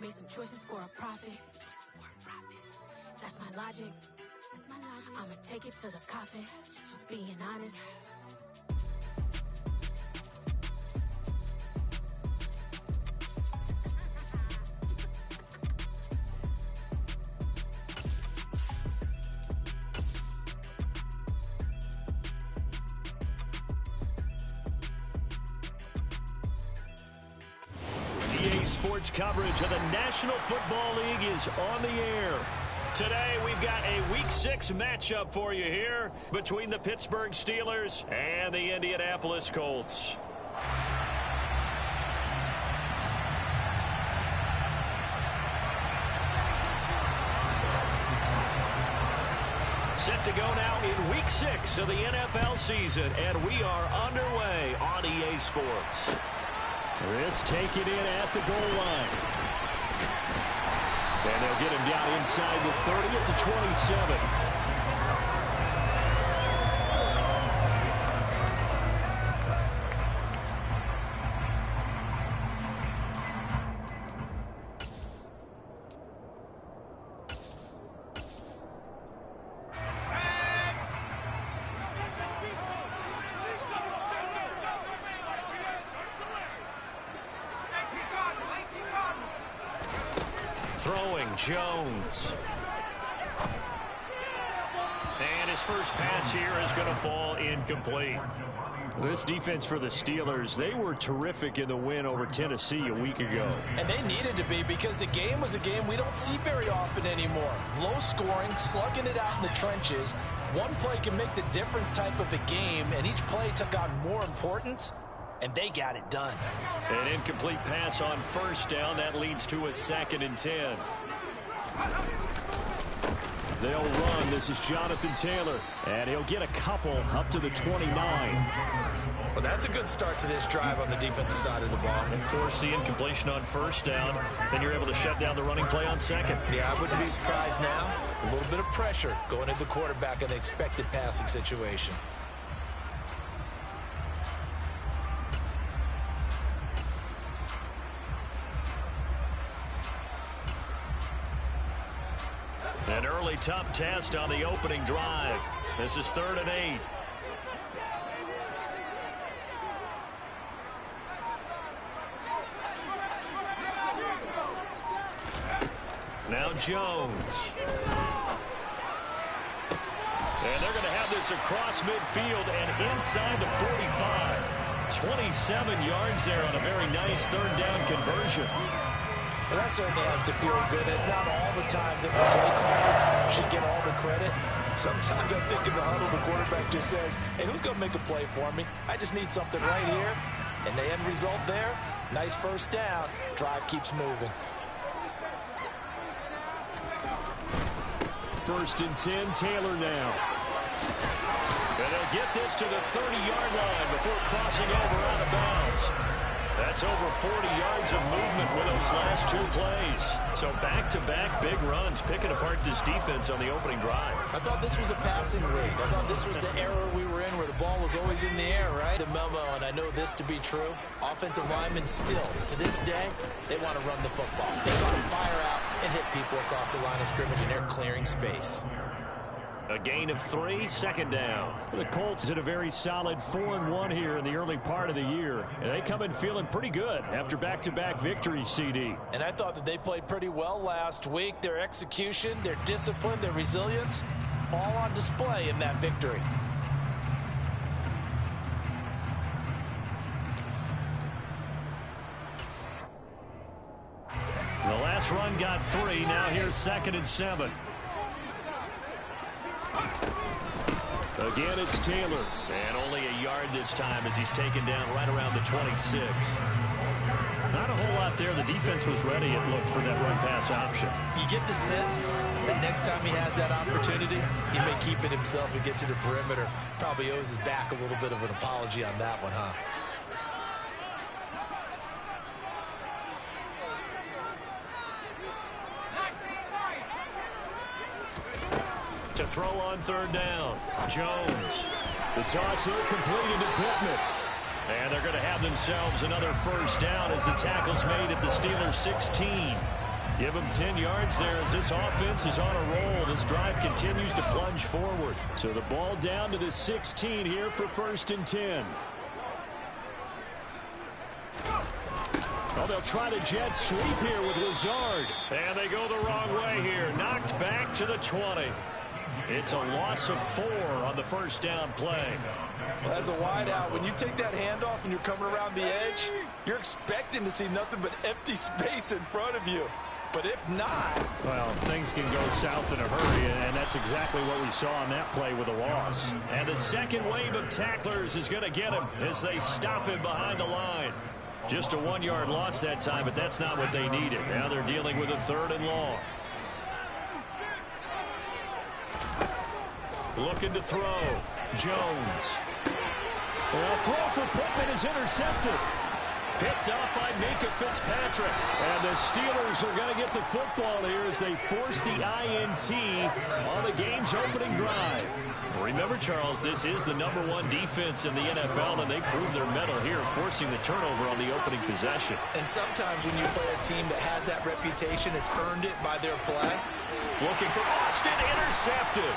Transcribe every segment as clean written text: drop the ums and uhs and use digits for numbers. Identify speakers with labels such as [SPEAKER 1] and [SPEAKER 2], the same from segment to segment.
[SPEAKER 1] Made some choices for a profit. That's my logic. I'ma take it to the coffin. Just being honest.
[SPEAKER 2] Sports coverage of the National Football League is on the air. Today, we've got a Week 6 matchup for you here between the Pittsburgh Steelers and the Indianapolis Colts. Set to go now in Week 6 of the NFL season, and we are underway on EA Sports. This taken in at the goal line. And they'll get him down inside the 30 at the 27. Throwing Jones. And his first pass here is going to fall incomplete. This defense for the Steelers, they were terrific in the win over Tennessee a week ago.
[SPEAKER 3] And they needed to be, because the game was a game we don't see very often anymore. Low scoring, slugging it out in the trenches. One play can make the difference type of a game, and each play took on more importance, and they got it done.
[SPEAKER 2] An incomplete pass on first down. That leads to a 2nd and 10. They'll run. This is Jonathan Taylor. And he'll get a couple up to the 29.
[SPEAKER 3] Well, that's a good start to this drive on the defensive side of the ball.
[SPEAKER 2] And force the incompletion on first down. Then you're able to shut down the running play on second.
[SPEAKER 3] Yeah, I wouldn't be surprised now. A little bit of pressure going into the quarterback in the expected passing situation.
[SPEAKER 2] An early tough test on the opening drive. This is 3rd and 8. Now Jones. And they're going to have this across midfield and inside the 45. 27 yards there on a very nice 3rd down conversion.
[SPEAKER 3] Well, that certainly has to feel good. It's not all the time that the play caller should get all the credit. Sometimes I think in the huddle, the quarterback just says, hey, who's going to make a play for me? I just need something right here. And the end result there, nice first down. Drive keeps moving.
[SPEAKER 2] 1st and 10, Taylor now. And they'll get this to the 30-yard line before crossing over out of bounds. That's over 40 yards of movement with those last 2 plays. So back-to-back big runs, picking apart this defense on the opening drive.
[SPEAKER 3] I thought this was a passing league. I thought this was the era we were in where the ball was always in the air, right? The memo, and I know this to be true, offensive linemen still, to this day, they want to run the football. They want to fire out and hit people across the line of scrimmage, and they're clearing space.
[SPEAKER 2] A gain of 3, 2nd down. The Colts hit a very solid 4-1 here in the early part of the year. And they come in feeling pretty good after back-to-back victories, CD.
[SPEAKER 3] And I thought that they played pretty well last week. Their execution, their discipline, their resilience, all on display in that victory.
[SPEAKER 2] The last run got 3. Now here's 2nd and 7. Again, it's Taylor. And only a yard this time as he's taken down right around the 26. Not a whole lot there. The defense was ready, it looked, for that run-pass option.
[SPEAKER 3] You get the sense that next time he has that opportunity, he may keep it himself and get to the perimeter. Probably owes his back a little bit of an apology on that one, huh?
[SPEAKER 2] To throw on 3rd down. Jones. The toss here completed to Pittman. And they're going to have themselves another first down as the tackle's made at the Steelers' 16. Give him 10 yards there as this offense is on a roll. This drive continues to plunge forward. So the ball down to the 16 here for 1st and 10. Oh, they'll try the jet sweep here with Lazard. And they go the wrong way here. Knocked back to the 20. It's a loss of 4 on the first down play.
[SPEAKER 3] Well, as a wideout, when you take that handoff and you're coming around the edge, you're expecting to see nothing but empty space in front of you. But if not...
[SPEAKER 2] Well, things can go south in a hurry, and that's exactly what we saw on that play with a loss. And the second wave of tacklers is going to get him as they stop him behind the line. Just a 1-yard loss that time, but that's not what they needed. Now they're dealing with a 3rd and long. Looking to throw. Jones. Well, throw for Pittman is intercepted. Picked up by Minka Fitzpatrick. And the Steelers are going to get the football here as they force the INT on the game's opening drive. Remember, Charles, this is the #1 defense in the NFL, and they proved their mettle here, forcing the turnover on the opening possession.
[SPEAKER 3] And sometimes when you play a team that has that reputation, it's earned it by their play.
[SPEAKER 2] Looking for Austin, intercepted.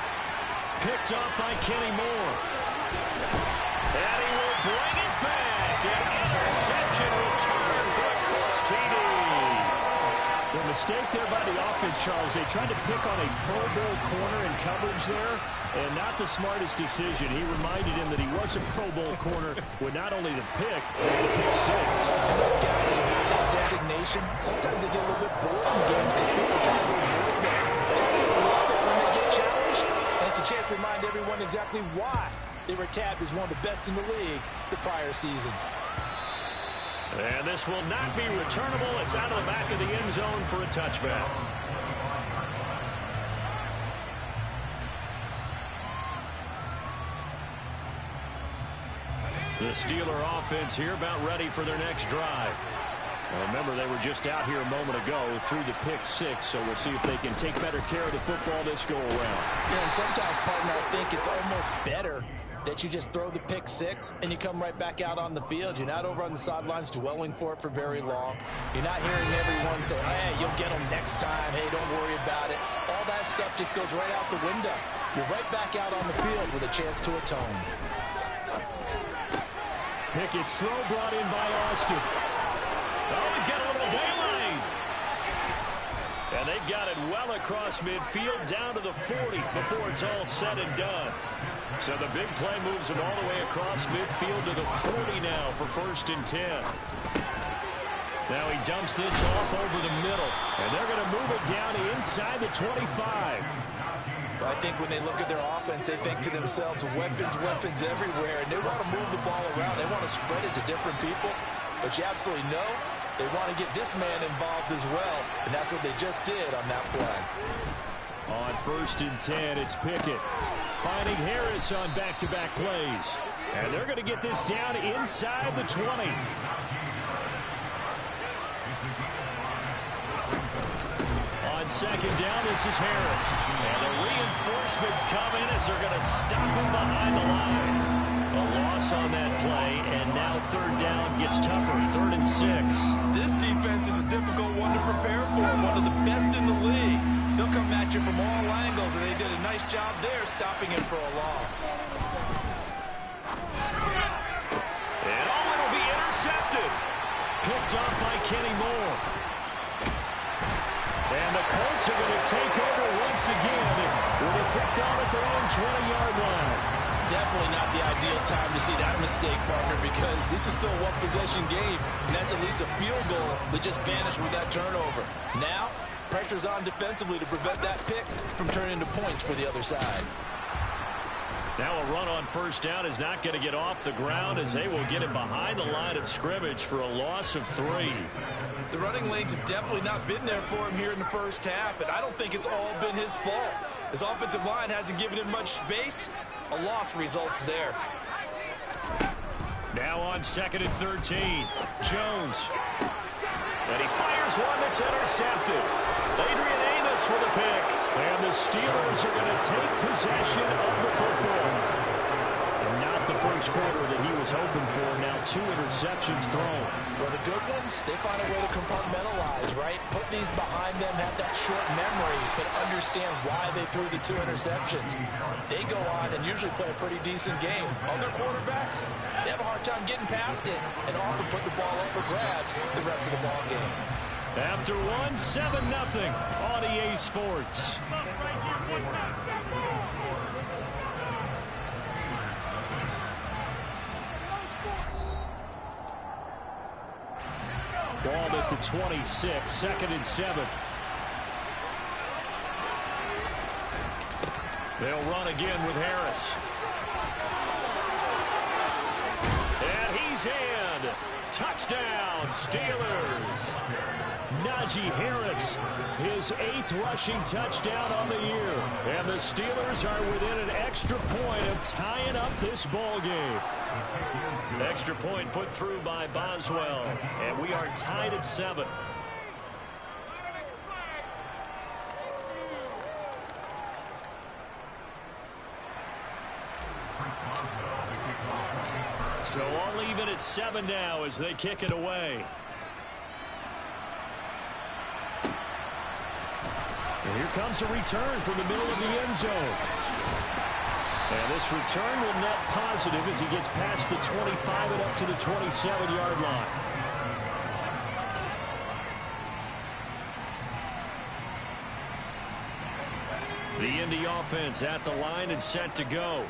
[SPEAKER 2] Picked up by Kenny Moore. And he will bring it back. An interception return for a close TD. The mistake there by the offense, Charles, they tried to pick on a Pro Bowl corner in coverage there, and not the smartest decision. He reminded him that he was a Pro Bowl corner with not only the pick, but the pick 6.
[SPEAKER 3] And those guys that have that designation, sometimes they get a little bit bored in games because people try to avoid them. They absolutely love it when they get challenged, and it's a chance to remind everyone exactly why they were tabbed as one of the best in the league the prior season.
[SPEAKER 2] And this will not be returnable. It's out of the back of the end zone for a touchback. The Steeler offense here about ready for their next drive. Well, remember, they were just out here a moment ago through the pick 6, so we'll see if they can take better care of the football this go around.
[SPEAKER 3] Yeah, and sometimes, partner, I think it's almost better that you just throw the pick 6 and you come right back out on the field. You're not over on the sidelines dwelling for it for very long. You're not hearing everyone say, hey, you'll get them next time. Hey, don't worry about it. All that stuff just goes right out the window. You're right back out on the field with a chance to atone.
[SPEAKER 2] Pickett's throw brought in by Austin. Oh, he's got a little daylight. And they've got it well across midfield down to the 40 before it's all said and done. So the big play moves him all the way across midfield to the 40 now for 1st and 10. Now he dumps this off over the middle, and they're going to move it down inside the 25.
[SPEAKER 3] I think when they look at their offense, they think to themselves, weapons everywhere, and they want to move the ball around. They want to spread it to different people, but you absolutely know they want to get this man involved as well, and that's what they just did on that play.
[SPEAKER 2] On 1st and 10, it's Pickett finding Harris on back-to-back plays. And they're going to get this down inside the 20. On 2nd down, this is Harris. And the reinforcements come in as they're going to stop him behind the line. A loss on that play, and now 3rd down gets tougher, 3rd and 6.
[SPEAKER 3] This defense is a difficult one to prepare for, one of the best in the league. They'll come at you from all angles, and they did a nice job there stopping him for a loss.
[SPEAKER 2] And it'll be intercepted. Picked up by Kenny Moore. And the Colts are going to take over once again with a football at their own 20-yard line.
[SPEAKER 3] Definitely not the ideal time to see that mistake, partner, because this is still a one-possession game, and that's at least a field goal that just vanished with that turnover. Now, pressure's on defensively to prevent that pick from turning into points for the other side.
[SPEAKER 2] Now a run on 1st down is not going to get off the ground as they will get it behind the line of scrimmage for a loss of 3.
[SPEAKER 3] The running lanes have definitely not been there for him here in the first half, and I don't think it's all been his fault. His offensive line hasn't given him much space. A loss results there.
[SPEAKER 2] Now on 2nd and 13, Jones. And he fires one that's intercepted. Adrian Amos with a pick. And the Steelers are going to take possession of the football. And not the first quarter that he was hoping for. Now 2 interceptions thrown.
[SPEAKER 3] Well, the good ones, they find a way to compartmentalize, right? put these behind them, have that short memory, but understand why they threw the 2 interceptions. They go on and usually play a pretty decent game. Other quarterbacks, they have a hard time getting past it and often put the ball up for grabs the rest of the ball game.
[SPEAKER 2] After one, 7-0 on EA Sports. Ball at the 26, 2nd and 7. They'll run again with Harris. And he's in. Touchdown, Steelers. Najee Harris, his 8th rushing touchdown on the year. And the Steelers are within an extra point of tying up this ball game. Extra point put through by Boswell. And we are tied at 7. So all even at 7 now as they kick it away. And here comes a return from the middle of the end zone. And this return will net positive as he gets past the 25 and up to the 27-yard line. The Indy offense at the line and set to go.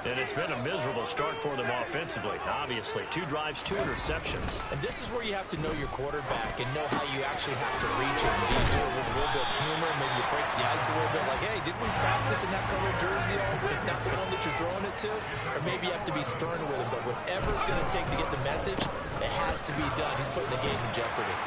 [SPEAKER 2] And it's been a miserable start for them offensively, obviously. 2 drives, 2 interceptions.
[SPEAKER 3] And this is where you have to know your quarterback and know how you actually have to reach him. Do you do it with a little bit of humor? Maybe you break the ice a little bit like, hey, didn't we practice in that color jersey all week, not the one that you're throwing it to? Or maybe you have to be stern with him. But whatever it's going to take to get the message, it has to be done. He's putting the game in jeopardy.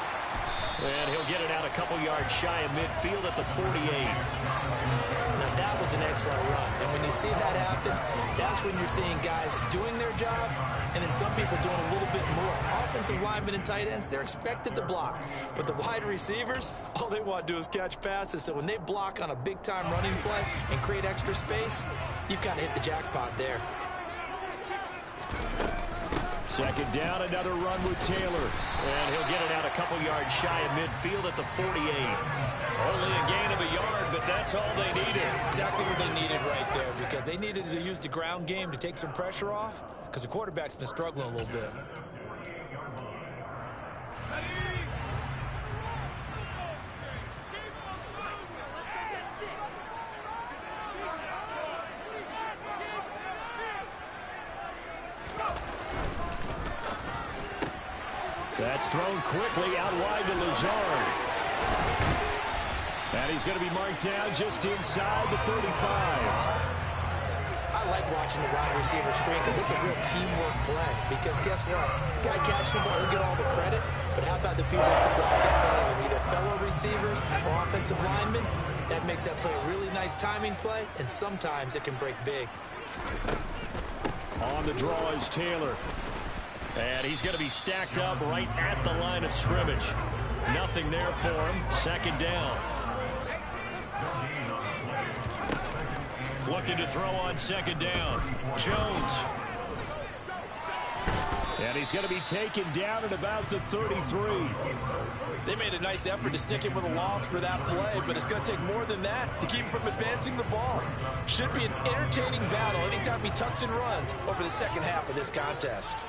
[SPEAKER 2] And he'll get it out a couple yards shy of midfield at the 48.
[SPEAKER 3] Now, that was an excellent run. And when you see that happen, that's when you're seeing guys doing their job and then some people doing a little bit more. Offensive linemen and tight ends, they're expected to block. But the wide receivers, all they want to do is catch passes. So when they block on a big-time running play and create extra space, you've kind of hit the jackpot there.
[SPEAKER 2] 2nd down, another run with Taylor. And he'll get it out a couple yards shy of midfield at the 48. Only a gain of a yard, but that's all they needed.
[SPEAKER 3] Exactly what they needed right there, because they needed to use the ground game to take some pressure off, because the quarterback's been struggling a little bit.
[SPEAKER 2] That's thrown quickly out wide to Lazard. And he's going to be marked down just inside the 35.
[SPEAKER 3] I like watching the wide receiver screen because it's a real teamwork play. Because guess what? Guy catching the ball, he'll get all the credit. But how about the people that block in front of him? Either fellow receivers or offensive linemen. That makes that play a really nice timing play. And sometimes it can break big.
[SPEAKER 2] On the draw is Taylor. And he's going to be stacked up right at the line of scrimmage. Nothing there for him. 2nd down. Looking to throw on 2nd down. Jones. And he's going to be taken down at about the 33.
[SPEAKER 4] They made a nice effort to stick him with a loss for that play, but it's going to take more than that to keep him from advancing the ball. Should be an entertaining battle anytime he tucks and runs over the second half of this contest.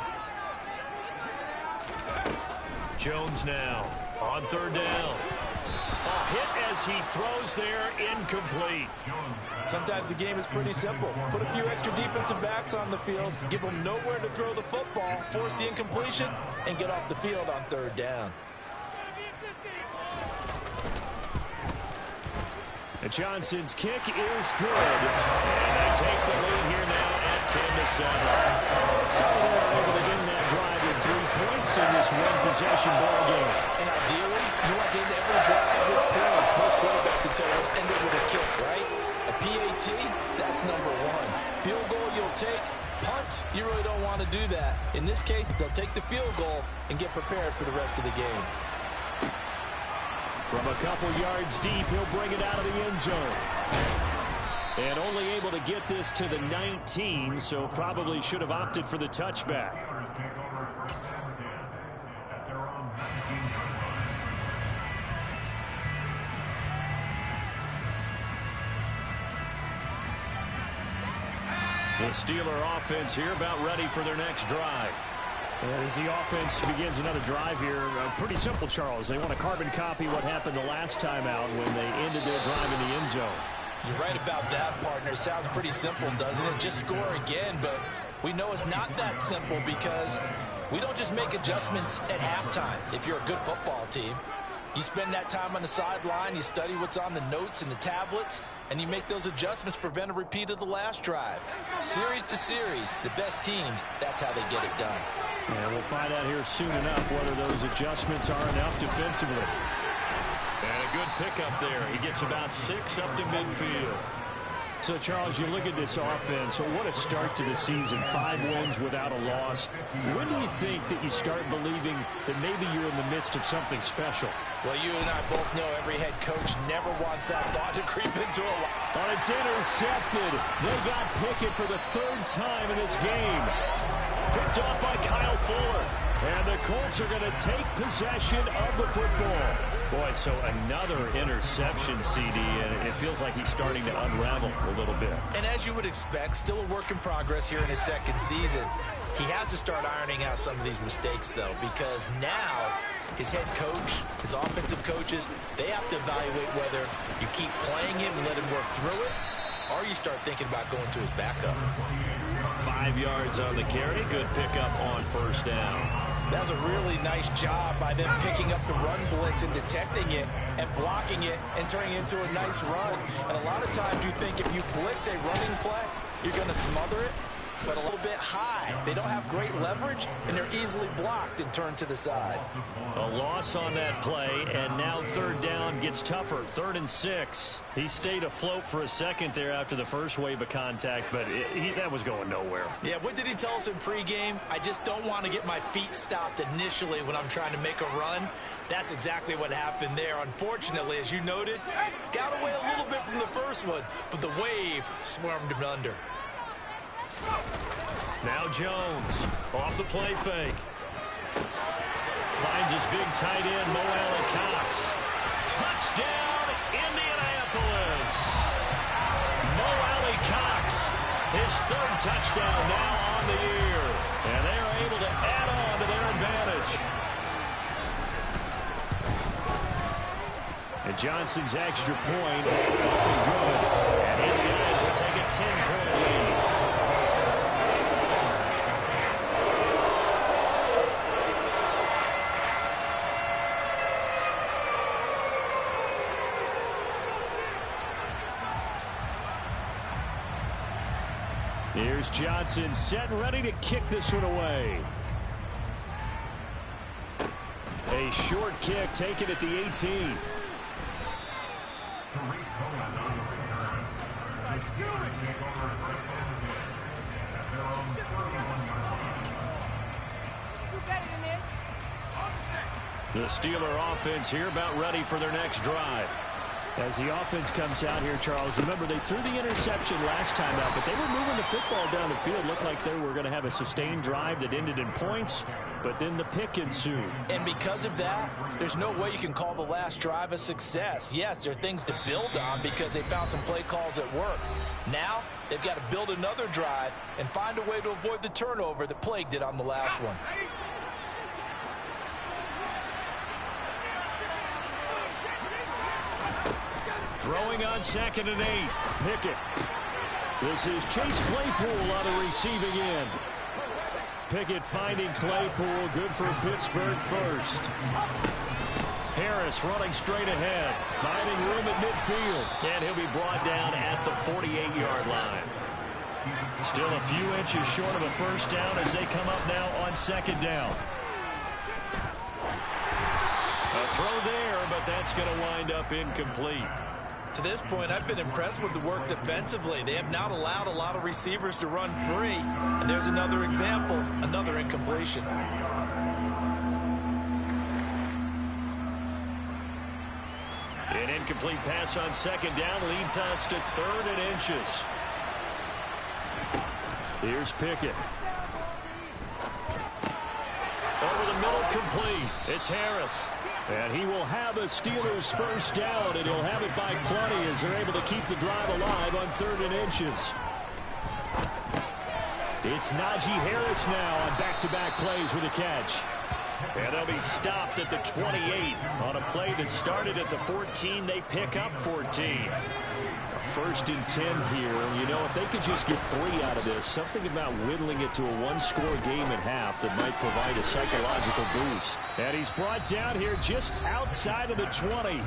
[SPEAKER 2] Jones now on 3rd down. A hit as he throws there, incomplete.
[SPEAKER 4] Sometimes the game is pretty simple. Put a few extra defensive backs on the field, give them nowhere to throw the football, force the incompletion, and get off the field on 3rd down.
[SPEAKER 2] And Johnson's kick is good. And they take the lead here now at 10-7. So they're able to win that drive with 3 points in this one-possession ball game.
[SPEAKER 3] And ideally, you want to end every drive with points. Most quarterbacks would tell us end it with a kick, right? A PAT, that's number 1. Field goal you'll take. Punts, you really don't want to do that. In this case, they'll take the field goal and get prepared for the rest of the game.
[SPEAKER 2] From a couple yards deep, he'll bring it out of the end zone. And only able to get this to the 19, so probably should have opted for the touchback. The Steeler offense here about ready for their next drive.
[SPEAKER 5] As the offense begins another drive here, pretty simple, Charles. They want to carbon copy what happened the last time out when they ended their drive in the end zone.
[SPEAKER 4] You're right about that, partner. Sounds pretty simple, doesn't it? Just score again, but we know it's not that simple because we don't just make adjustments at halftime if you're a good football team. You spend that time on the sideline, you study what's on the notes and the tablets, and you make those adjustments to prevent a repeat of the last drive. Series to series, the best teams, that's how they get it done.
[SPEAKER 5] And we'll find out here soon enough whether those adjustments are enough defensively.
[SPEAKER 2] And a good pickup there. He gets about 6 up to midfield.
[SPEAKER 5] So, Charles, you look at this offense, so what a start to the season. 5 wins without a loss. When do you think that you start believing that maybe you're in the midst of something special?
[SPEAKER 4] Well, you and I both know every head coach never wants that thought to creep into a lot.
[SPEAKER 5] But it's intercepted. They got Pickett for the 3rd time in this game.
[SPEAKER 2] Picked off by Kyle Fuller.
[SPEAKER 5] And the Colts are going to take possession of the football.
[SPEAKER 2] Boy, so another interception, CD, and it feels like he's starting to unravel a little bit.
[SPEAKER 4] And as you would expect, still a work in progress here in his 2nd season. He has to start ironing out some of these mistakes, though, because now his head coach, his offensive coaches, they have to evaluate whether you keep playing him and let him work through it, or you start thinking about going to his backup.
[SPEAKER 2] 5 yards on the carry. Good pickup on 1st down.
[SPEAKER 4] That was a really nice job by them picking up the run blitz and detecting it and blocking it and turning it into a nice run. And a lot of times you think if you blitz a running play, you're going to smother it, but a little bit high. They don't have great leverage, and they're easily blocked and turned to the side.
[SPEAKER 2] A loss on that play, and now 3rd down gets tougher. 3rd and 6. He stayed afloat for a second there after the first wave of contact, but that was going nowhere.
[SPEAKER 4] Yeah, what did he tell us in pregame? I just don't want to get my feet stopped initially when I'm trying to make a run. That's exactly what happened there. Unfortunately, as you noted, got away a little bit from the first one, but the wave swarmed him under.
[SPEAKER 2] Now Jones off the play fake. Finds his big tight end, Mo Alley-Cox. Touchdown, Indianapolis. Mo Alley-Cox, his 3rd touchdown now on the year. And they are able to add on to their advantage.
[SPEAKER 5] And Johnson's extra point up and good.
[SPEAKER 2] And his guys will take a 10-point lead.
[SPEAKER 5] Here's Johnson set and ready to kick this one away. A short kick taken at the 18.
[SPEAKER 2] The Steeler offense here about ready for their next drive.
[SPEAKER 5] As the offense comes out here, Charles, remember they threw the interception last time out, but they were moving the football down the field. Looked like they were going to have a sustained drive that ended in points, but then the pick ensued.
[SPEAKER 4] And because of that, there's no way you can call the last drive a success. Yes, there are things to build on because they found some play calls that work. Now, they've got to build another drive and find a way to avoid the turnover that plagued it on the last one.
[SPEAKER 2] Throwing on 2nd and 8.
[SPEAKER 5] Pickett. This is Chase Claypool on the receiving end. Pickett finding Claypool. Good for Pittsburgh first.
[SPEAKER 2] Harris running straight ahead.
[SPEAKER 5] Finding room at midfield.
[SPEAKER 2] And he'll be brought down at the 48-yard line. Still a few inches short of a 1st down as they come up now on 2nd down. A throw there, but that's going to wind up incomplete.
[SPEAKER 4] To this point, I've been impressed with the work defensively. They have not allowed a lot of receivers to run free. And there's another example, another incompletion.
[SPEAKER 2] An incomplete pass on 2nd down leads us to 3rd and inches.
[SPEAKER 5] Here's Pickett.
[SPEAKER 2] Over the middle, complete. It's Harris.
[SPEAKER 5] And he will have a Steelers 1st down, and he'll have it by plenty as they're able to keep the drive alive on 3rd and inches. It's Najee Harris now on back-to-back plays with a catch.
[SPEAKER 2] And they'll be stopped at the 28 on a play that started at the 14. They pick up 14.
[SPEAKER 5] First and 10 here. You know, if they could just get 3 out of this, something about whittling it to a one-score game at half that might provide a psychological boost.
[SPEAKER 2] And he's brought down here just outside of the 20.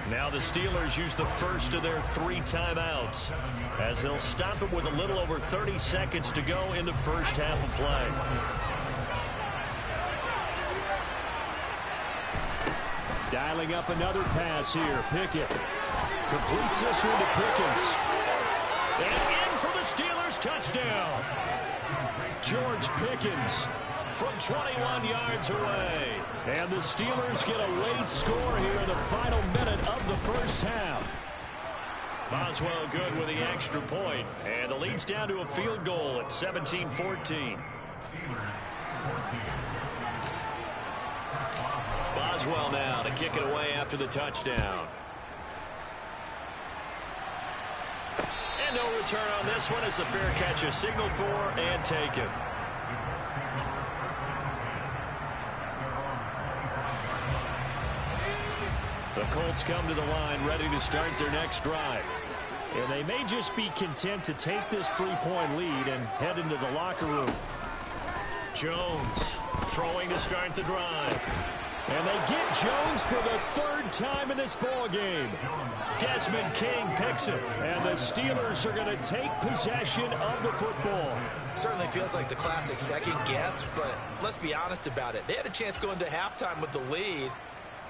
[SPEAKER 2] Now the Steelers use the first of their 3 timeouts as they'll stop it with a little over 30 seconds to go in the first half of play.
[SPEAKER 5] Dialing up another pass here. Pickett completes this one to Pickens.
[SPEAKER 2] And in for the Steelers touchdown.
[SPEAKER 5] George Pickens
[SPEAKER 2] from 21 yards away.
[SPEAKER 5] And the Steelers get a late score here in the final minute of the first half.
[SPEAKER 2] Boswell good with the extra point. And the lead's down to a field goal at 17-14. Boswell now to kick it away after the touchdown. And no return on this one as the fair catch is signaled for and taken. The Colts come to the line ready to start their next drive.
[SPEAKER 5] And they may just be content to take this 3-point lead and head into the locker room.
[SPEAKER 2] Jones throwing to start the drive.
[SPEAKER 5] And they get Jones for the 3rd time in this ball game.
[SPEAKER 2] Desmond King picks it.
[SPEAKER 5] And the Steelers are going to take possession of the football.
[SPEAKER 4] Certainly feels like the classic second guess, but let's be honest about it. They had a chance going to halftime with the lead.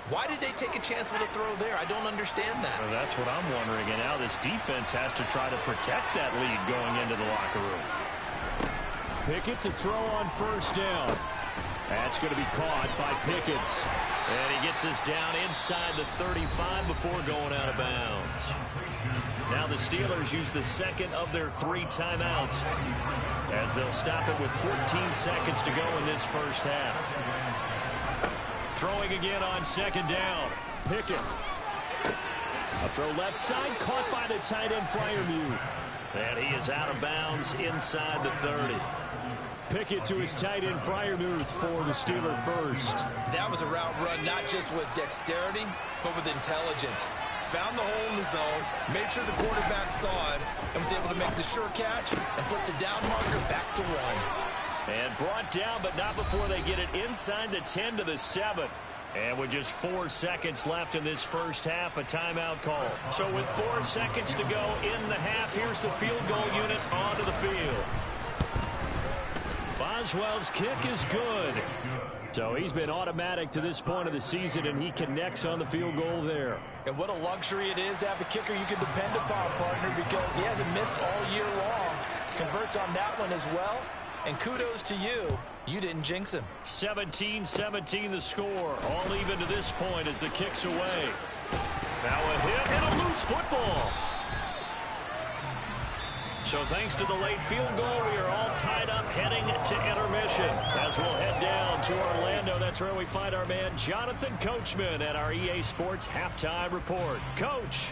[SPEAKER 4] Why did they take a chance with a throw there? I don't understand that.
[SPEAKER 2] Well, that's what I'm wondering. And now this defense has to try to protect that lead going into the locker room.
[SPEAKER 5] Pickett to throw on first down. That's going to be caught by Pickens.
[SPEAKER 2] And he gets us down inside the 35 before going out of bounds. Now the Steelers use the second of their 3 timeouts as they'll stop it with 14 seconds to go in this first half. Throwing again on second down.
[SPEAKER 5] Pickett. A throw left side caught by the tight end Freiermuth.
[SPEAKER 2] And he is out of bounds inside the 30.
[SPEAKER 5] Pickett to his tight end Freiermuth for the Steeler first.
[SPEAKER 4] That was a route run not just with dexterity, but with intelligence. Found the hole in the zone, made sure the quarterback saw him, and was able to make the sure catch and flip the down marker back to 1.
[SPEAKER 2] And brought down, but not before they get it inside the 10 to the 7. And with just 4 seconds left in this first half, a timeout call. So with 4 seconds to go in the half, here's the field goal unit onto the field. Boswell's kick is good.
[SPEAKER 5] So he's been automatic to this point of the season, and he connects on the field goal there.
[SPEAKER 4] And what a luxury it is to have a kicker you can depend upon, partner, because he hasn't missed all year long. Converts on that one as well. And kudos to you. You didn't jinx him.
[SPEAKER 2] 17-17 the score. All even to this point as the kick's away. Now a hit and a loose football. So thanks to the late field goal, we are all tied up heading to intermission. As we'll head down to Orlando, that's where we find our man Jonathan Coachman at our EA Sports Halftime Report. Coach.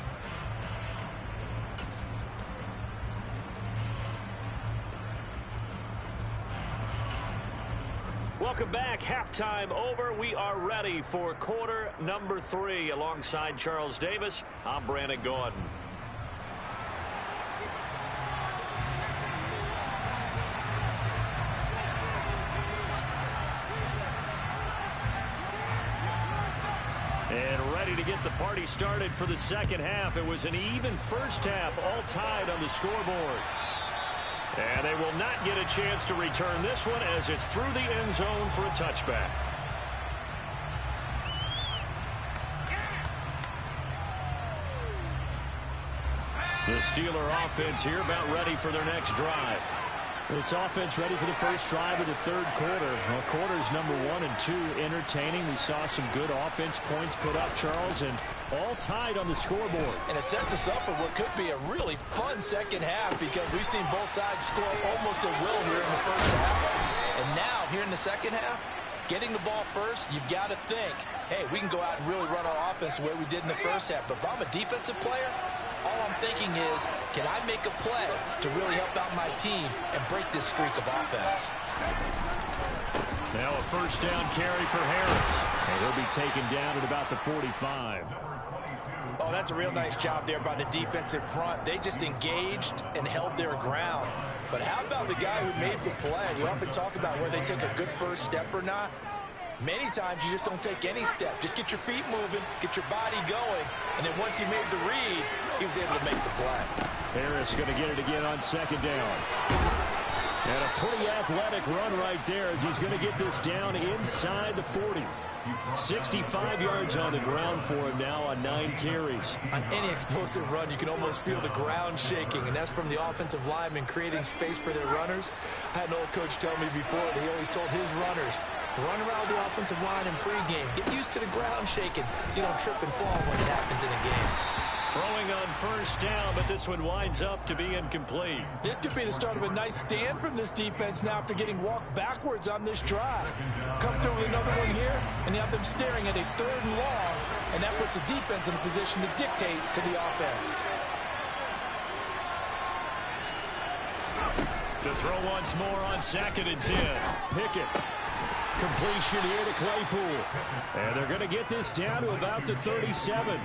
[SPEAKER 2] Welcome back. Halftime over. We are ready for quarter number 3. Alongside Charles Davis, I'm Brandon Gordon. And ready to get the party started for the second half. It was an even first half, all tied on the scoreboard. And they will not get a chance to return this one as it's through the end zone for a touchback. The Steeler offense here about ready for their next drive.
[SPEAKER 5] This offense ready for the first drive of the third quarter. Well, quarters number 1 and 2 entertaining. We saw some good offense points put up, Charles, and all tied on the scoreboard.
[SPEAKER 4] And it sets us up for what could be a really fun second half because we've seen both sides score almost at will here in the first half. And now, here in the second half, getting the ball first, you've got to think, hey, we can go out and really run our offense the way we did in the first half. But if I'm a defensive player, all I'm thinking is, can I make a play to really help out my team and break this streak of offense?
[SPEAKER 5] Now a first down carry for Harris. And he'll be taken down at about the 45.
[SPEAKER 3] Oh, that's a real nice job there by the defensive front. They just engaged and held their ground. But how about the guy who made the play? You often talk about whether they take a good first step or not. Many times you just don't take any step. Just get your feet moving, get your body going, and then once he made the read, he was able to make the play.
[SPEAKER 5] Harris going to get it again on second down. And a pretty athletic run right there as he's going to get this down inside the 40. 65 yards on the ground for him now on 9 carries.
[SPEAKER 3] On any explosive run, you can almost feel the ground shaking, and that's from the offensive linemen creating space for their runners. I had an old coach tell me before that he always told his runners, run around the offensive line in pregame. Get used to the ground shaking so you don't trip and fall when it happens in a game.
[SPEAKER 5] Throwing on first down, but this one winds up to be incomplete.
[SPEAKER 4] This could be the start of a nice stand from this defense now after getting walked backwards on this drive. Come through with another one here, and you have them staring at a 3rd and long, and that puts the defense in a position to dictate to the offense.
[SPEAKER 5] To throw once more on 2nd and 10. Pickett. Completion here to Claypool. And they're going to get this down to about the 37.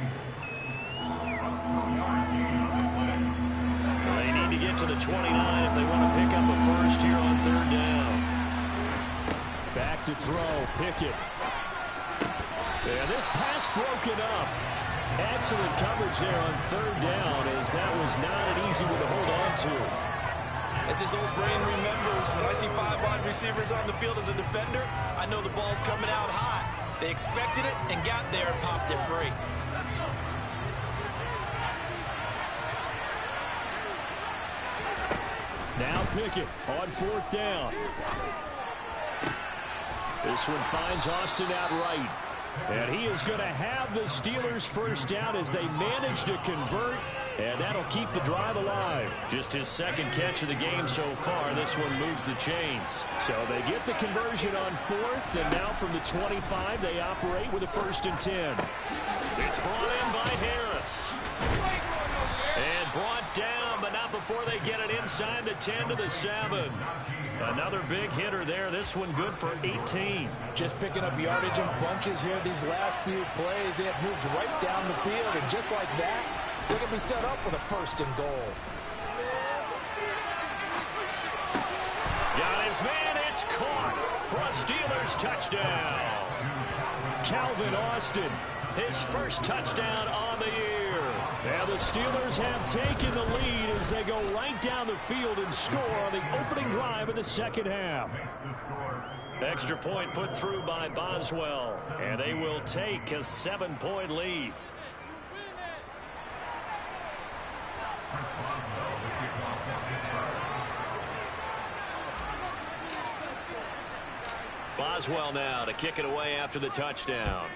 [SPEAKER 5] They need to get to the 29 if they want to pick up a first here on 3rd down. Back to throw. Pickett. And this pass broken up. Excellent coverage there on 3rd down, as that was not an easy one to hold on to.
[SPEAKER 3] As his old brain remembers, when I see 5 wide receivers on the field as a defender, I know the ball's coming out high. They expected it and got there and popped it free.
[SPEAKER 5] Now Pickett on 4th down. This one finds Austin out right. And he is going to have the Steelers first down as they manage to convert. And that'll keep the drive alive. Just his 2nd catch of the game so far. This one moves the chains. So they get the conversion on 4th. And now from the 25, they operate with a 1st and 10. It's brought in by Harris. And brought down, but not before they get it inside the 10 to the 7. Another big hitter there. This one good for 18.
[SPEAKER 3] Just picking up yardage in bunches here. These last few plays, they have moved right down the field. And just like that, they're going to be set up with a 1st and goal.
[SPEAKER 5] Got his man. It's caught for a Steelers touchdown. Calvin Austin, his first touchdown on the year. And the Steelers have taken the lead as they go right down the field and score on the opening drive of the 2nd half. Extra point put through by Boswell, and they will take a 7-point lead. Boswell now to kick it away after the touchdown.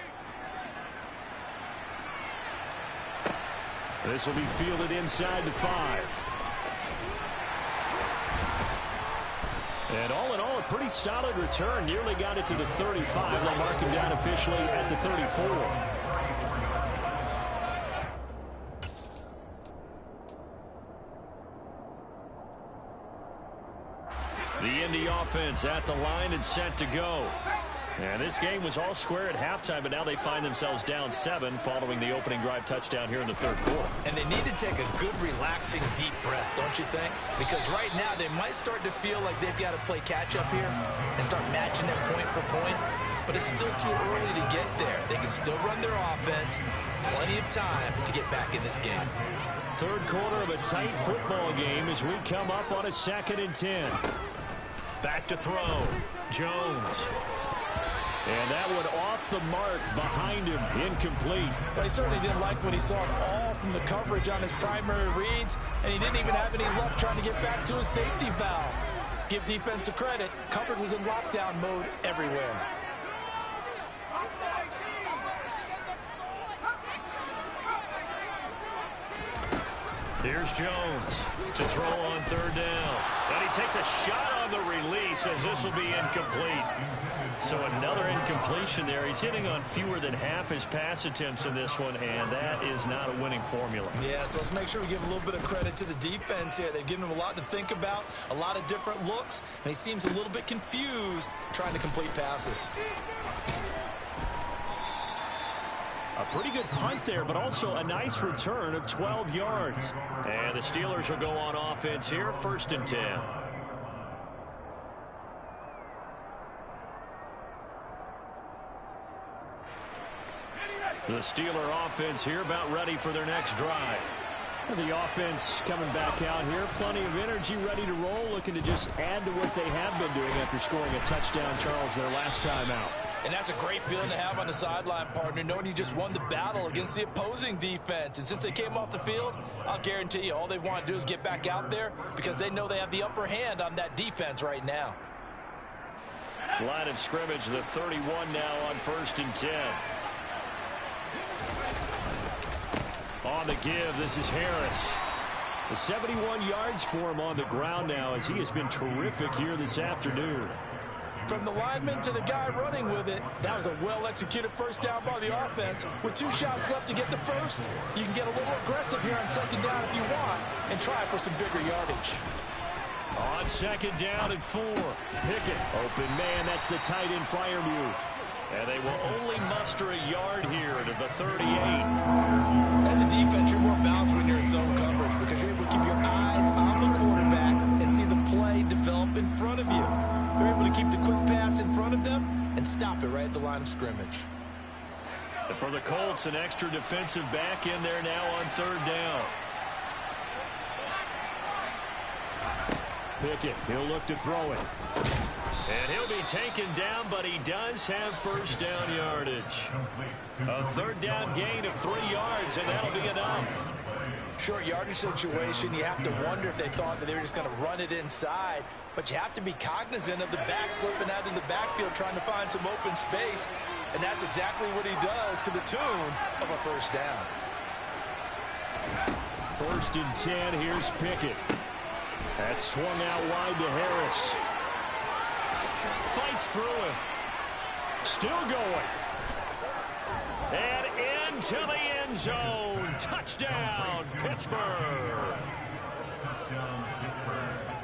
[SPEAKER 5] This will be fielded inside the 5. And all in all, a pretty solid return. Nearly got it to the 35. They'll mark him down officially at the 34. The Indy offense at the line and set to go. And this game was all square at halftime, but now they find themselves down 7 following the opening drive touchdown here in the 3rd quarter.
[SPEAKER 3] And they need to take a good, relaxing, deep breath, don't you think? Because right now they might start to feel like they've got to play catch-up here and start matching them point for point. But it's still too early to get there. They can still run their offense. Plenty of time to get back in this game.
[SPEAKER 5] 3rd quarter of a tight football game as we come up on a 2nd and 10. Back to throw. Jones. And that one off the mark behind him. Incomplete.
[SPEAKER 4] Well, he certainly didn't like what he saw all from the coverage on his primary reads, and he didn't even have any luck trying to get back to his safety valve. Give defense a credit. Coverage was in lockdown mode everywhere.
[SPEAKER 2] Here's Jones to throw on third down. And he takes a shot on the release as this will be incomplete. So another incompletion there. He's hitting on fewer than half his pass attempts in this one, and that is not a winning formula.
[SPEAKER 3] Yeah, so let's make sure we give a little bit of credit to the defense here. They've given him a lot to think about, a lot of different looks, and he seems a little bit confused trying to complete passes.
[SPEAKER 5] A pretty good punt there, but also a nice return of 12 yards.
[SPEAKER 2] And the Steelers will go on offense here, 1st and 10. The Steeler offense here about ready for their next drive.
[SPEAKER 5] The offense coming back out here. Plenty of energy, ready to roll, looking to just add to what they have been doing after scoring a touchdown, Charles, their last time out.
[SPEAKER 4] And that's a great feeling to have on the sideline, partner, knowing you just won the battle against the opposing defense. And since they came off the field, I'll guarantee you all they want to do is get back out there because they know they have the upper hand on that defense right now.
[SPEAKER 2] Line of scrimmage, the 31 now on 1st and 10. On the give, this is Harris. The 71 yards for him on the ground now as he has been terrific here this afternoon.
[SPEAKER 4] From the lineman to the guy running with it, that was a well-executed first down by the offense. With 2 shots left to get the first, you can get a little aggressive here on 2nd down if you want and try for some bigger yardage.
[SPEAKER 2] On 2nd down and 4. Pickett.
[SPEAKER 5] Open man, that's the tight end Freiermuth.
[SPEAKER 2] And they will only muster a yard here to the 38.
[SPEAKER 3] As a defense, you're more balanced when you're in zone coverage because you're able to keep your eyes on the quarterback and see the play develop in front of you. You're able to keep the quick pass in front of them and stop it right at the line of scrimmage.
[SPEAKER 2] And for the Colts, an extra defensive back in there now on 3rd down.
[SPEAKER 5] Pickett, he'll look to throw it.
[SPEAKER 2] And he'll be taken down, but he does have 1st down yardage. A 3rd down gain of 3 yards, and that'll be enough.
[SPEAKER 4] Short yardage situation, you have to wonder if they thought that they were just going to run it inside. But you have to be cognizant of the back slipping out of the backfield trying to find some open space. And that's exactly what he does to the tune of a 1st down.
[SPEAKER 5] 1st and 10, here's Pickett. That's swung out wide to Harris.
[SPEAKER 2] Fights through him.
[SPEAKER 5] Still going.
[SPEAKER 2] And into the end zone. Touchdown, Pittsburgh.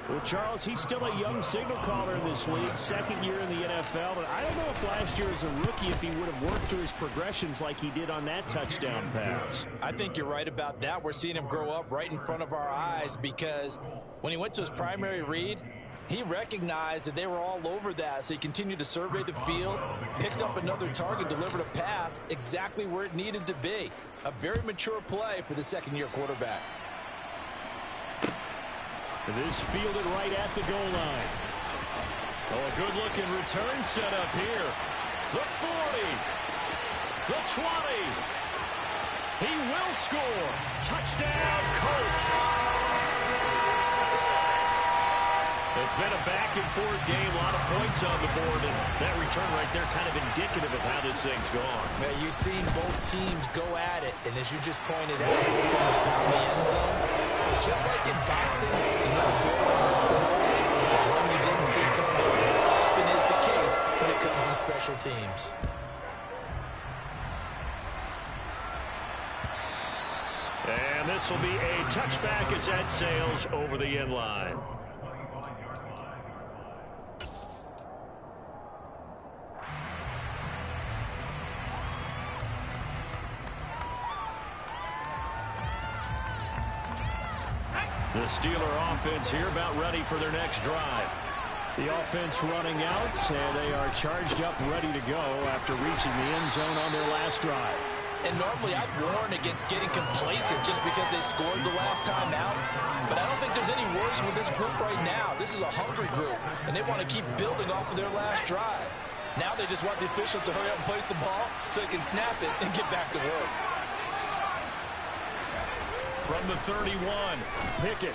[SPEAKER 5] Well, Charles, he's still a young signal caller in this league, 2nd year in the NFL. But I don't know if last year as a rookie if he would have worked through his progressions like he did on that touchdown pass.
[SPEAKER 4] I think you're right about that. We're seeing him grow up right in front of our eyes because when he went to his primary read, he recognized that they were all over that, so he continued to survey the field, picked up another target, delivered a pass exactly where it needed to be. A very mature play for the 2nd-year quarterback.
[SPEAKER 5] This fielded right at the goal line.
[SPEAKER 2] Oh, a good-looking return set up here. The 40. The 20. He will score. Touchdown, Colts. It's been a back-and-forth game, a lot of points on the board, and that return right there kind of indicative of how this thing's gone.
[SPEAKER 4] Yeah, you've seen both teams go at it, and as you just pointed out, from the end zone, just like in boxing, you know the blow that hurts the most, the one you didn't see coming, and it often is the case when it comes in special teams.
[SPEAKER 2] And this will be a touchback as that sails over the end line. The Steeler offense here about ready for their next drive.
[SPEAKER 5] The offense running out, and they are charged up, ready to go after reaching the end zone on their last drive.
[SPEAKER 4] And normally I'd warn against getting complacent just because they scored the last time out. But I don't think there's any worries with this group right now. This is a hungry group, and they want to keep building off of their last drive. Now they just want the officials to hurry up and place the ball so they can snap it and get back to work.
[SPEAKER 2] From the 31,
[SPEAKER 5] Pickett.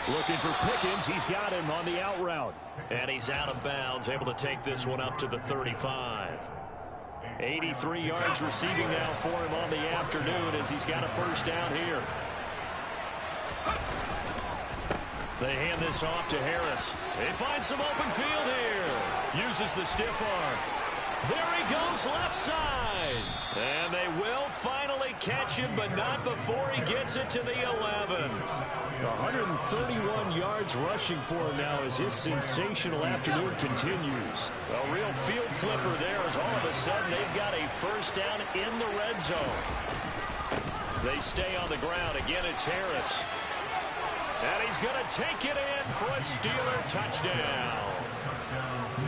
[SPEAKER 5] Looking for Pickens. He's got him on the out route.
[SPEAKER 2] and he's out of bounds, able to take this one up to the 35. 83 yards receiving now for him on the afternoon as he's got a first down here. They hand this off to Harris. They find some open field here. Uses the stiff arm. There he goes left side. And they will finally catch him, but not before he gets it to the 11.
[SPEAKER 5] 131 yards rushing for him now as his sensational afternoon continues.
[SPEAKER 2] A real field flipper there as all of a sudden they've got a first down in the red zone. They stay on the ground. Again, it's Harris. And he's going to take it in for a Steeler touchdown.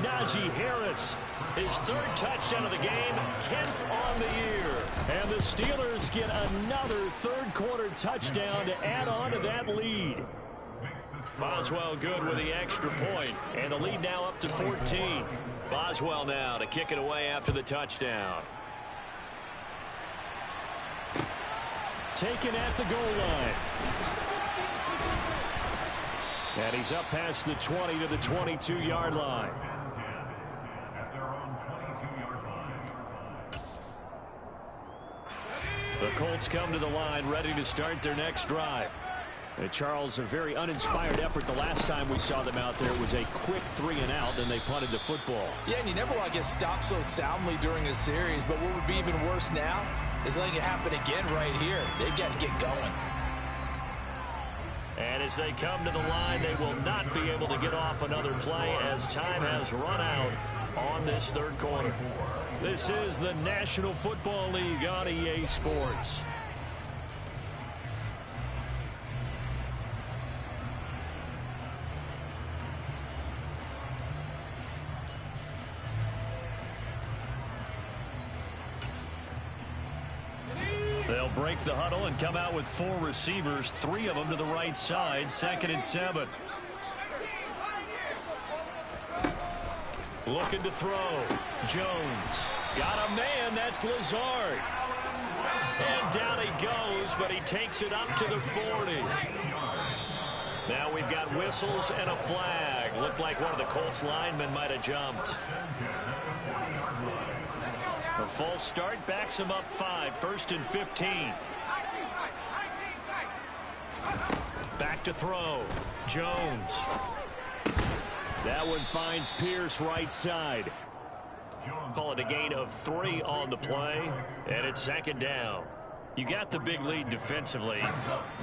[SPEAKER 5] Najee Harris, his third touchdown of the game, 10th on the year. And the Steelers get another third-quarter touchdown to add on to that lead.
[SPEAKER 2] Boswell good with the extra point, and the lead now up to 14. Boswell now to kick it away after the touchdown.
[SPEAKER 5] Taken at the goal line. And he's up past the 20 to the 22-yard line.
[SPEAKER 2] The Colts come to the line, ready to start their next drive.
[SPEAKER 5] And Charles, a very uninspired effort the last time we saw them out there. It was a quick 3-and-out, then they punted the football.
[SPEAKER 4] Yeah, and you never want to get stopped so soundly during a series, but what would be even worse now is letting it happen again right here. They've got to get going.
[SPEAKER 2] And as they come to the line, they will not be able to get off another play as time has run out on this third quarter. This is the National Football League on EA Sports. They'll break the huddle and come out with 4 receivers, 3 of them to the right side, 2nd and 7. Looking to throw. Jones. Got a man. That's Lazard. And down he goes, but he takes it up to the 40. Now we've got whistles and a flag. Looked like one of the Colts linemen might have jumped. A false start backs him up 5. 1st and 15. Back to throw. Jones.
[SPEAKER 5] That one finds Pierce right side.
[SPEAKER 2] Call it a gain of 3 on the play, and it's 2nd down. You got the big lead defensively.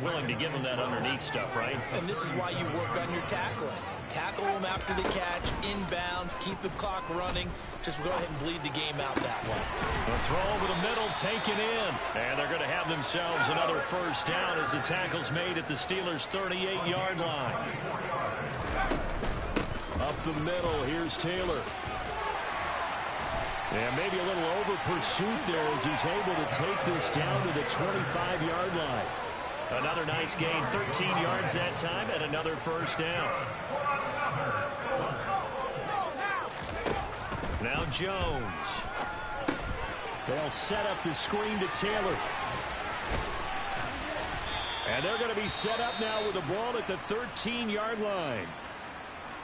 [SPEAKER 2] Willing to give them that underneath stuff, right?
[SPEAKER 4] And this is why you work on your tackling. Tackle them after the catch, inbounds, keep the clock running. Just go ahead and bleed the game out that way.
[SPEAKER 2] The throw over the middle taken in. And they're going to have themselves another first down as the tackle's made at the Steelers' 38-yard line. Up the middle, here's Taylor.
[SPEAKER 5] And maybe a little over pursuit there as he's able to take this down to the 25-yard line.
[SPEAKER 2] Another nice gain, 13 yards that time, and another first down. Now Jones.
[SPEAKER 5] They'll set up the screen to Taylor. And they're going to be set up now with the ball at the 13-yard line.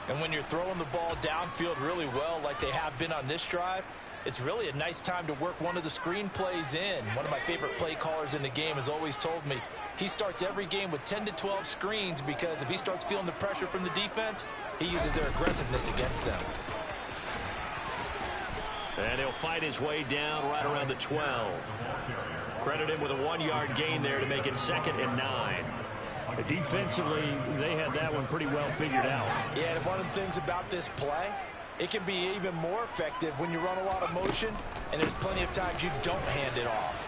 [SPEAKER 4] And when you're throwing the ball downfield really well like they have been on this drive, it's really a nice time to work one of the screen plays in. One of my favorite play callers in the game has always told me he starts every game with 10 to 12 screens because if he starts feeling the pressure from the defense, he uses their aggressiveness against them.
[SPEAKER 2] And he'll fight his way down right around the 12. Credit him with a 1-yard gain there to make it 2nd and 9.
[SPEAKER 5] Defensively, they had that one pretty well figured out.
[SPEAKER 4] Yeah, and one of the things about this play, it can be even more effective when you run a lot of motion, and there's plenty of times you don't hand it off.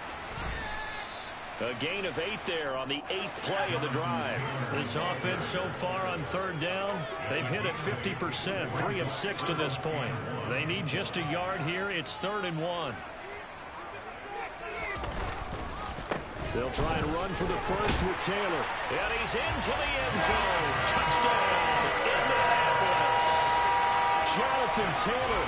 [SPEAKER 2] A gain of 8 there on the 8th play of the drive. This offense so far on 3rd down, they've hit it 50%, 3 of 6 to this point. They need just a yard here. It's 3rd and 1.
[SPEAKER 5] They'll try and run for the first with Taylor.
[SPEAKER 2] And he's into the end zone. Touchdown, Indianapolis.
[SPEAKER 5] Jonathan Taylor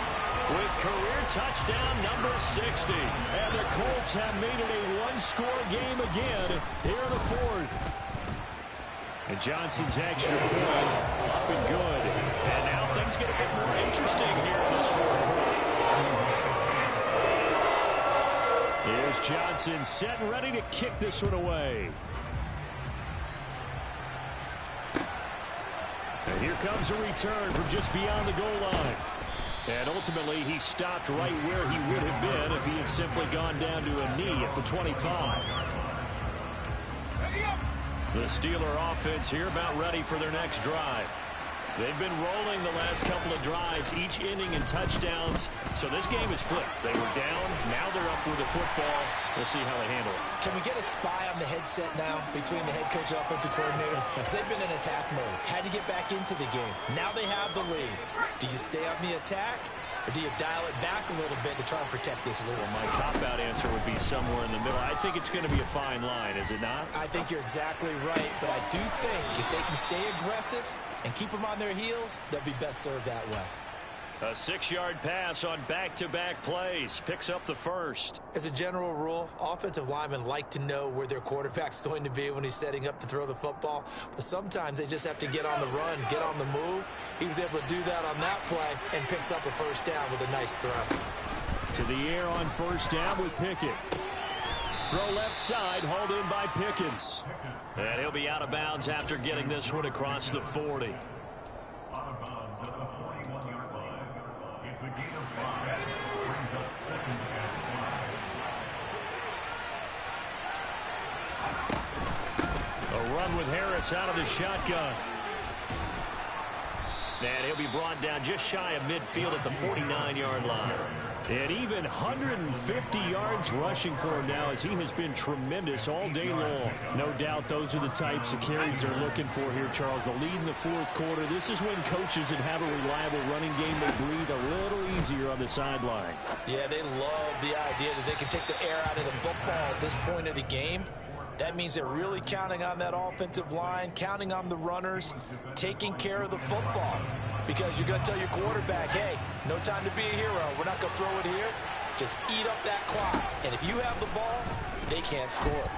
[SPEAKER 2] with career touchdown number 60.
[SPEAKER 5] And the Colts have made it a one-score game again here in the 4th. And Johnson's extra point up and good.
[SPEAKER 2] And now things get a bit more interesting here in this 4th quarter.
[SPEAKER 5] Here's Johnson set and ready to kick this one away. And here comes a return from just beyond the goal line. And ultimately, he stopped right where he would have been if he had simply gone down to a knee at the 25. The Steeler offense here about ready for their next drive. They've been rolling the last couple of drives, each ending in touchdowns. So this game is flipped. They were down. Now they're up with the football. We'll see how they handle it.
[SPEAKER 4] Can we get a spy on the headset now between the head coach and offensive coordinator? Because they've been in attack mode. Had to get back into the game. Now they have the lead. Do you stay on the attack, or do you dial it back a little bit to try and protect this lead?
[SPEAKER 5] Well, my cop-out answer would be somewhere in the middle. I think it's going to be a fine line, is it not?
[SPEAKER 4] I think you're exactly right, but I do think if they can stay aggressive and keep them on their heels, they'll be best served that way.
[SPEAKER 5] A 6-yard pass on back-to-back plays. Picks up the first.
[SPEAKER 4] As a general rule, offensive linemen like to know where their quarterback's going to be when he's setting up to throw the football. But sometimes they just have to get on the run, get on the move. He was able to do that on that play and picks up a first down with a nice throw.
[SPEAKER 5] To the air on first down with Pickett. Throw left side, hauled in by Pickens. And he'll be out of bounds after getting this one across the 40.
[SPEAKER 6] Out of bounds at the 41-yard line. It's a gain of 5. Brings up 2nd and 5.
[SPEAKER 5] A run with Harris out of the shotgun. And he'll be brought down just shy of midfield at the 49-yard line. And even 150 yards rushing for him now, as he has been tremendous all day long. No doubt those are the types of carries they're looking for here, Charles. The lead in the fourth quarter. This is when coaches that have a reliable running game, they breathe a little easier on the sideline.
[SPEAKER 4] Yeah, they love the idea that they can take the air out of the football at this point of the game. That means they're really counting on that offensive line, counting on the runners, taking care of the football. Because you're going to tell your quarterback, hey, no time to be a hero. We're not going to throw it here. Just eat up that clock. And if you have the ball, they can't score.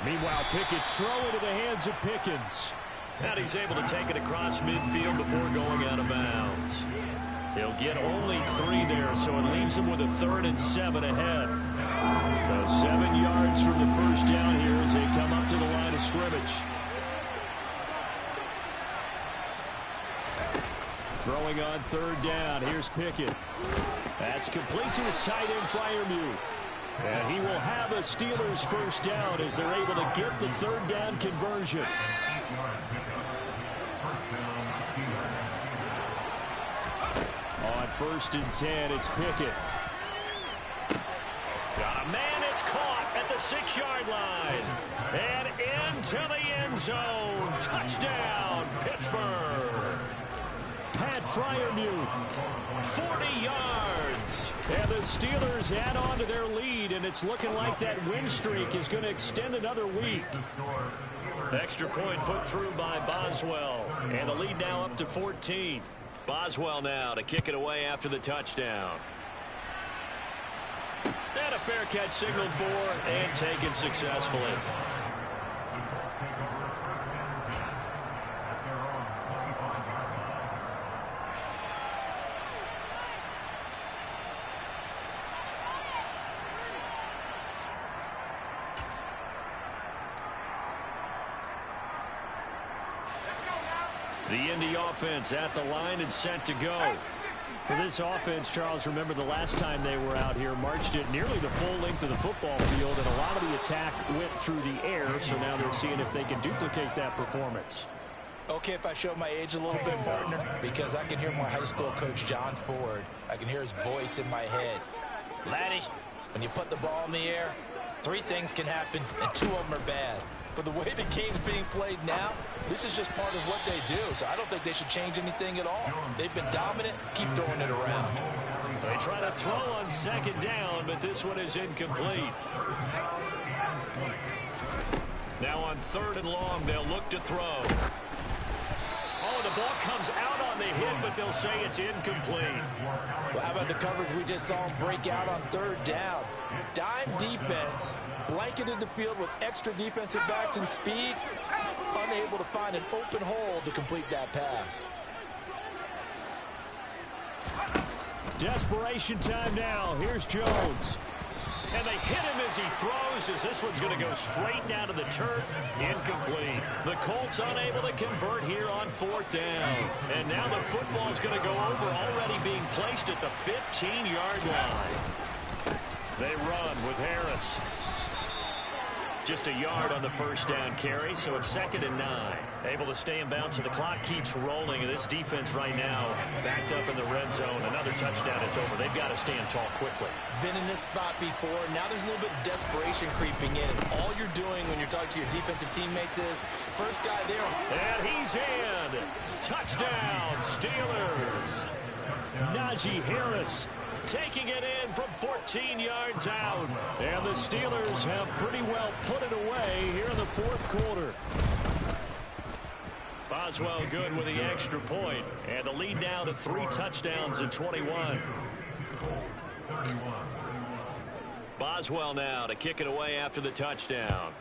[SPEAKER 5] Meanwhile, Pickett's throw into the hands of Pickens. And he's able to take it across midfield before going out of bounds. He'll get only 3 there, so it leaves him with a 3rd and 7 ahead. So 7 yards from the first down here as they come up to the line of scrimmage. Throwing on 3rd down. Here's Pickett. That's complete to his tight end, Freiermuth. And he will have a Steelers first down as they're able to get the 3rd down conversion. On 1st and 10, it's Pickett. Got a man, it's caught at the 6-yard line. And into the end zone. Touchdown, Pittsburgh. Pat Freiermuth, 40 yards. And the Steelers add on to their lead, and it's looking like that win streak is going to extend another week. Extra point put through by Boswell, and the lead now up to 14. Boswell now to kick it away after the touchdown. And a fair catch signaled for and taken successfully. The Indy offense at the line and set to go. For this offense, Charles, remember the last time they were out here, marched it nearly the full length of the football field, and a lot of the attack went through the air, so now they're seeing if they can duplicate that performance.
[SPEAKER 4] Okay, if I show my age a little bit, partner, because I can hear my high school coach, John Ford. I can hear his voice in my head. Laddie, when you put the ball in the air, 3 things can happen, and 2 of them are bad. For the way the game's being played now, this is just part of what they do. So I don't think they should change anything at all. They've been dominant. Keep throwing it around.
[SPEAKER 5] They try to throw on 2nd down, but this one is incomplete. Now on 3rd and long, they'll look to throw. Oh, the ball comes out on the hit, but they'll say it's incomplete.
[SPEAKER 4] Well, how about the coverage we just saw him break out on 3rd down? Dime defense, blanketed the field with extra defensive backs and speed, unable to find an open hole to complete that pass.
[SPEAKER 5] Desperation time now. Here's Jones.
[SPEAKER 2] And they hit him as he throws, as this one's going to go straight down to the turf. Incomplete. The Colts unable to convert here on 4th down. And now the football's going to go over, already being placed at the 15-yard line. They run with Harris. Just a yard on the first down carry, so it's 2nd and 9. Able to stay in bounds, so the clock keeps rolling. This defense right now backed up in the red zone. Another touchdown, it's over. They've got to stand tall quickly.
[SPEAKER 4] Been in this spot before. Now there's a little bit of desperation creeping in. All you're doing when you're talking to your defensive teammates is, first guy there.
[SPEAKER 2] And he's in. Touchdown, Steelers.
[SPEAKER 5] Najee Harris taking it in from 14 yards out. And the Steelers have pretty well put it away here in the 4th quarter.
[SPEAKER 2] Boswell good with the extra point. And the lead now to 3 touchdowns in 21. Boswell now to kick it away after the touchdown.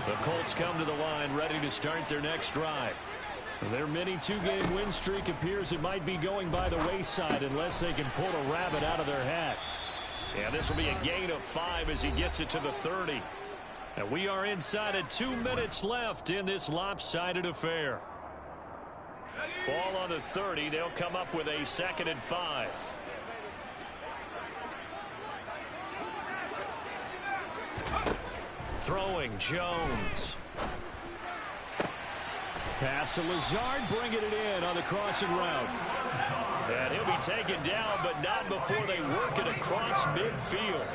[SPEAKER 2] The Colts come to the line ready to start their next drive.
[SPEAKER 5] Their mini 2-game win streak appears it might be going by the wayside unless they can pull a rabbit out of their hat.
[SPEAKER 2] Yeah, this will be a gain of 5 as he gets it to the 30. And we are inside of 2 minutes left in this lopsided affair. Ball on the 30. They'll come up with a 2nd and 5. Throwing Jones.
[SPEAKER 5] Pass to Lazard, bringing it in on the crossing route.
[SPEAKER 2] And he'll be taken down, but not before they work it across midfield.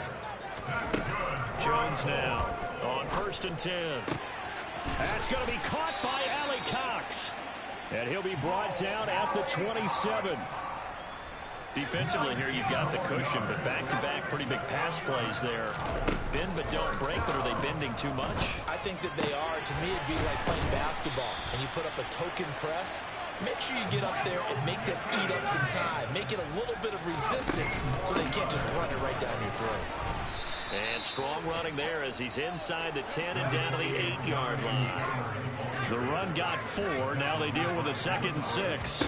[SPEAKER 2] Jones now on 1st and 10.
[SPEAKER 5] That's going to be caught by Allie Cox. And he'll be brought down at the 27.
[SPEAKER 2] Defensively here, you've got the cushion, but back-to-back pretty big pass plays there. Bend but don't break, but are they bending too much?
[SPEAKER 4] I think that they are. To me, it'd be like playing basketball, and you put up a token press. Make sure you get up there and make them eat up some time. Make it a little bit of resistance so they can't just run it right down your throat.
[SPEAKER 2] And strong running there as he's inside the 10 and down to the 8-yard line. The run got 4. Now they deal with a 2nd and 6.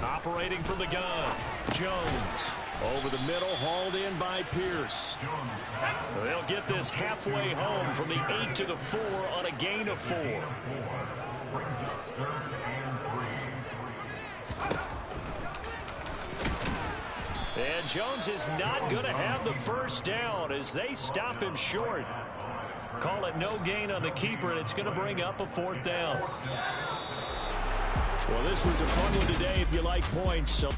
[SPEAKER 2] Operating from the gun, Jones.
[SPEAKER 5] Over the middle, hauled in by Pierce.
[SPEAKER 2] They'll get this halfway home from the 8 to the 4 on a gain of 4. And Jones is not going to have the first down as they stop him short. Call it no gain on the keeper, and it's going to bring up a 4th down.
[SPEAKER 5] Well, this was a fun one today if you like points. So